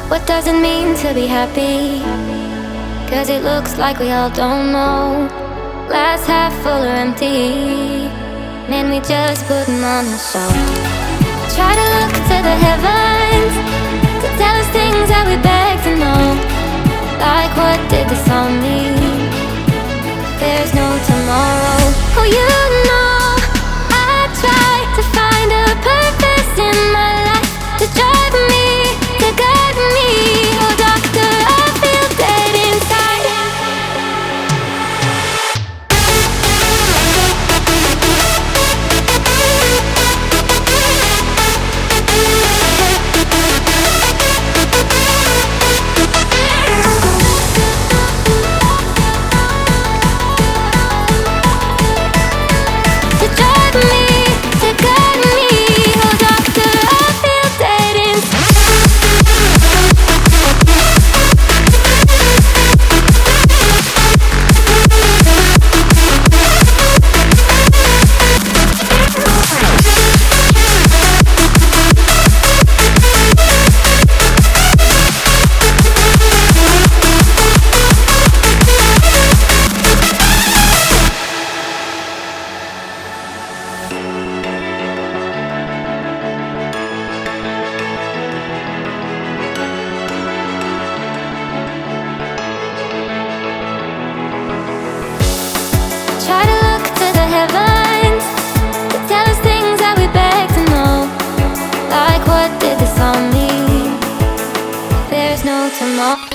What does it mean to be happy? 'Cause it looks like we all don't know. Glass half full or empty. Man, we just putting on a show. Try to look to the heavens to tell us things that we beg to know. Like what did the song mean? There's no tomorrow. Oh, you know I try to find a purpose in my life to drive me, to guide me. Oh, doctor, I feel dead inside. To drive me, to guide me. Oh, doctor, I feel dead inside. Try to look to the heavens to tell us things that we beg to know. Like what did the song mean? There's no tomorrow.